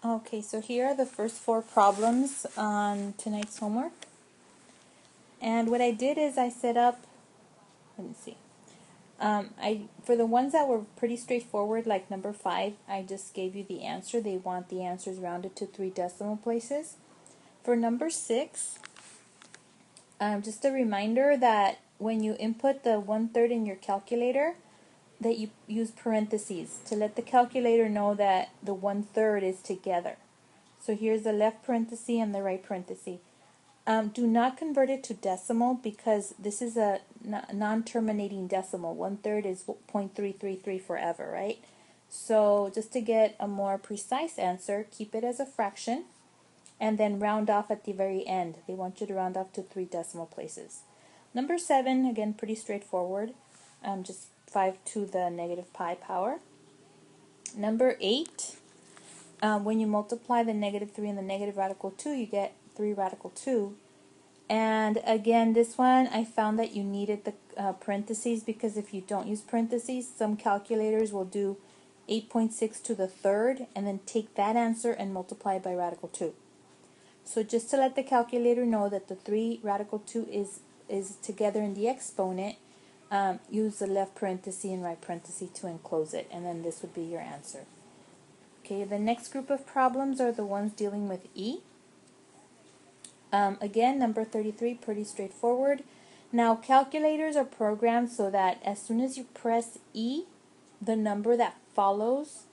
Okay, so here are the first four problems on tonight's homework. And what I did is I set up, let me see. For the ones that were pretty straightforward, like number 5, I just gave you the answer. They want the answers rounded to 3 decimal places. For number 6, just a reminder that when you input the 1/3 in your calculator, that you use parentheses to let the calculator know that the 1/3 is together. So here's the left parenthesis and the right parenthesis. Do not convert it to decimal because this is a non-terminating decimal. 1/3 is 0.333 forever, right? So just to get a more precise answer, keep it as a fraction and then round off at the very end. They want you to round off to 3 decimal places. Number 7, again, pretty straightforward. Just 5 to the negative pi power. Number 8, when you multiply the negative 3 and the negative radical 2, you get 3 radical 2. And again, this one, I found that you needed the parentheses because if you don't use parentheses, some calculators will do 8.6 to the third and then take that answer and multiply it by radical 2. So just to let the calculator know that the 3 radical 2 is together in the exponent, use the left parenthesis and right parenthesis to enclose it, and then this would be your answer. Okay, the next group of problems are the ones dealing with E. Again, number 33, pretty straightforward. Now, calculators are programmed so that as soon as you press E, the number that follows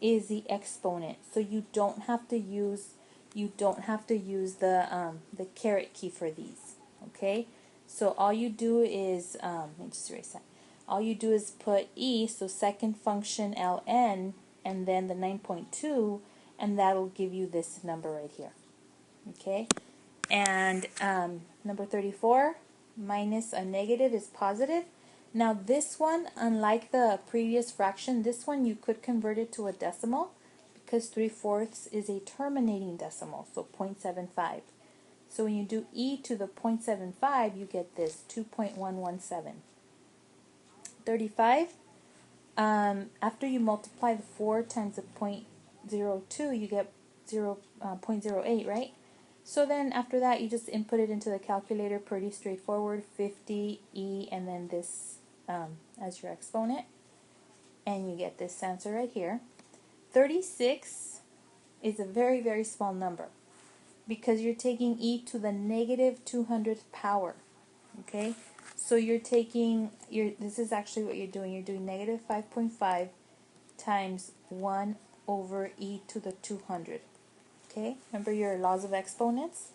is the exponent. So you don't have to use the caret key for these. Okay, so all you do is let me just erase that. All you do is put E, so second function ln, and then the 9.2, and that'll give you this number right here. Okay. And number 34, minus a negative is positive. Now this one, unlike the previous fraction, this one you could convert it to a decimal because 3/4 is a terminating decimal, so 0.75. So when you do e to the 0.75, you get this, 2.117. 35, after you multiply the 4 times the 0.02, you get 0.08, right? So then after that, you just input it into the calculator, pretty straightforward, 50, E, and then this as your exponent. And you get this answer right here. 36 is a very, very small number because you're taking E to the negative 200th power. Okay? So you're taking, this is actually what you're doing. You're doing negative 5.5 times 1 over E to the 200. Okay, remember your laws of exponents?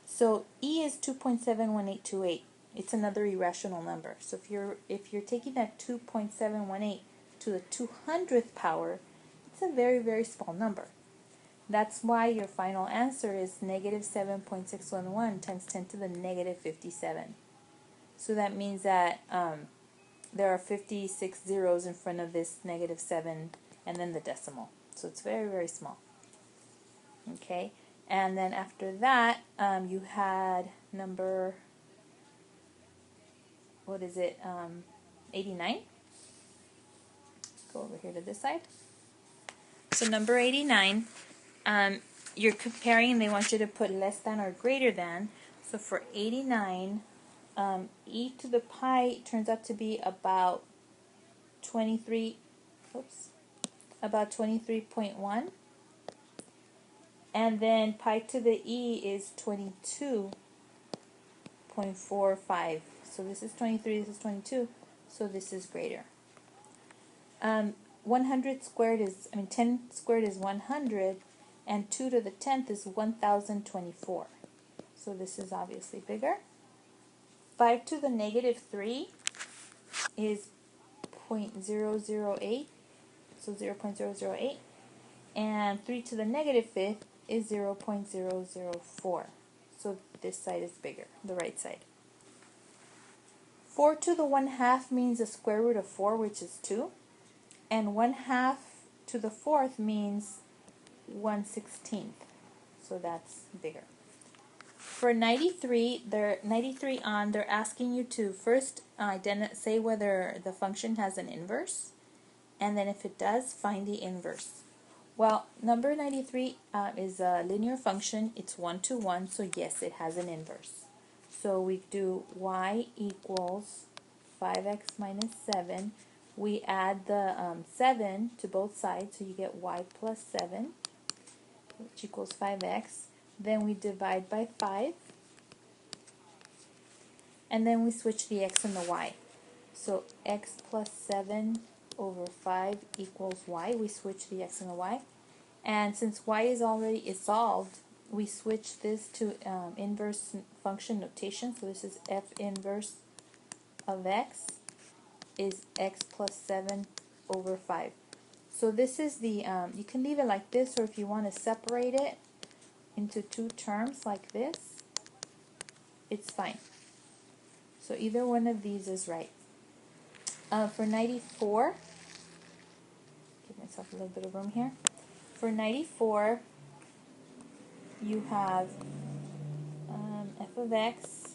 So E is 2.71828. It's another irrational number. So if you're taking that 2.718 to the 200th power, it's a very, very small number. That's why your final answer is negative 7.611 times 10 to the negative 57. So that means that there are 56 zeros in front of this negative 7 and then the decimal. So it's very, very small. Okay, and then after that, you had number, 89? Go over here to this side. So number 89, you're comparing and they want you to put less than or greater than. So for 89, e to the pi turns out to be about 23.1. And then pi to the e is 22.45. So this is 23, this is 22, so this is greater. 100 squared is, 10 squared is 100, and 2 to the 10th is 1024. So this is obviously bigger. 5 to the negative 3 is 0.008, so 0.008. And 3 to the negative 5th is 0.004. So this side is bigger, the right side. 4 to the 1/2 means the square root of 4, which is 2. And 1/2 to the 4th means 1/16. So that's bigger. For 93, they're asking you to first say whether the function has an inverse, and then if it does, find the inverse. Well, number 93 is a linear function. It's 1 to 1, so yes, it has an inverse. So we do y equals 5x minus 7. We add the 7 to both sides, so you get y plus 7, which equals 5x. Then we divide by 5, and then we switch the x and the y. So x plus 7 over 5 equals y. We switch the x and the y. And since y is already solved, we switch this to inverse function notation. So this is f inverse of x is x plus 7 over 5. So this is the, you can leave it like this, or if you want to separate it into two terms like this, it's fine. So either one of these is right. For 94, give myself a little bit of room here. For 94, you have f of x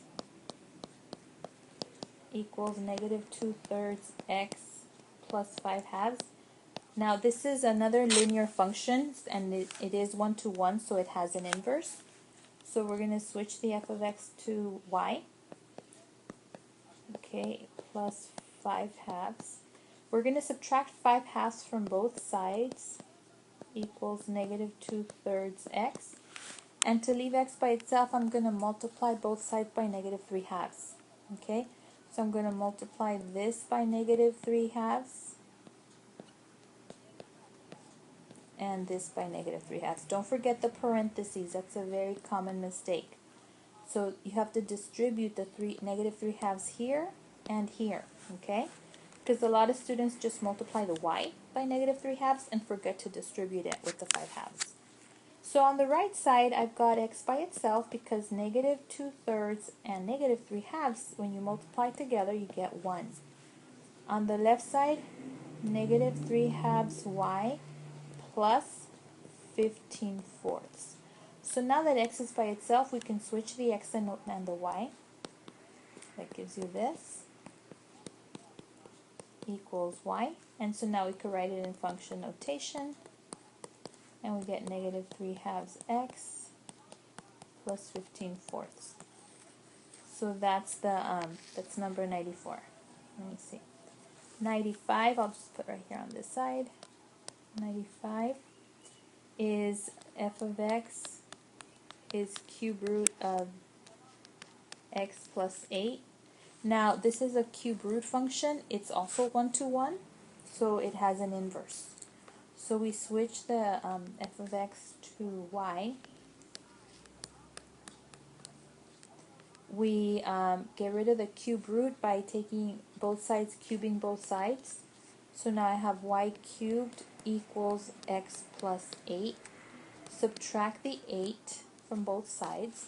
equals negative 2/3 x plus 5 halves. Now this is another linear function, and it is 1 to 1, so it has an inverse. So we're going to switch the f of x to y. Okay, plus 5 halves. We're going to subtract 5 halves from both sides, equals negative 2/3 x. And to leave x by itself, I'm going to multiply both sides by negative 3 halves. Okay, so I'm going to multiply this by negative 3 halves and this by negative 3 halves. Don't forget the parentheses. That's a very common mistake. So you have to distribute the negative 3 halves here and here. Okay, because a lot of students just multiply the y by negative 3 halves and forget to distribute it with the 5 halves. So on the right side, I've got x by itself because negative 2/3 and negative 3 halves, when you multiply together, you get 1. On the left side, negative 3 halves y plus 15/4. So now that x is by itself, we can switch the x and the y. That gives you this equals y. And so now we can write it in function notation. And we get negative 3 halves x plus 15/4. So that's that's number 94. Let me see. 95, I'll just put right here on this side. 95 is f of x is cube root of x plus 8. Now this is a cube root function. It's also 1 to 1, so it has an inverse. So we switch the f of x to y. We get rid of the cube root by taking both sides, cubing both sides. So now I have y cubed equals x plus 8. Subtract the 8 from both sides.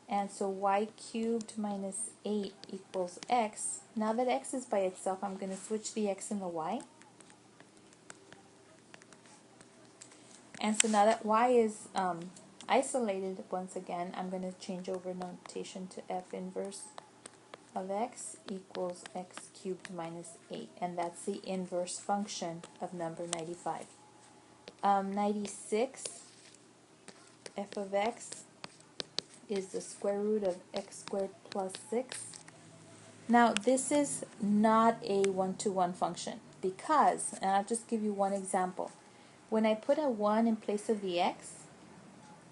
And so y cubed minus 8 equals x. Now that x is by itself, I'm going to switch the x and the y. And so now that y is isolated once again, I'm going to change over notation to f inverse of x equals x cubed minus 8. And that's the inverse function of number 95. 96, f of x is the square root of x squared plus 6. Now this is not a 1-to-1 function because, and I'll just give you one example. When I put a 1 in place of the x,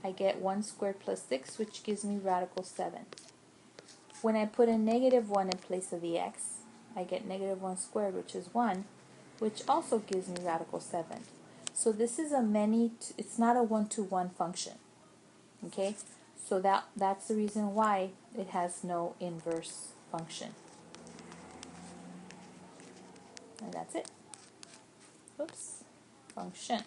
I get 1 squared plus 6, which gives me radical 7. When I put a negative 1 in place of the x, I get negative 1 squared, which is 1, which also gives me radical 7. So this is it's not a 1-to-1 function. Okay, so that's the reason why it has no inverse function. And that's it. Oops, function.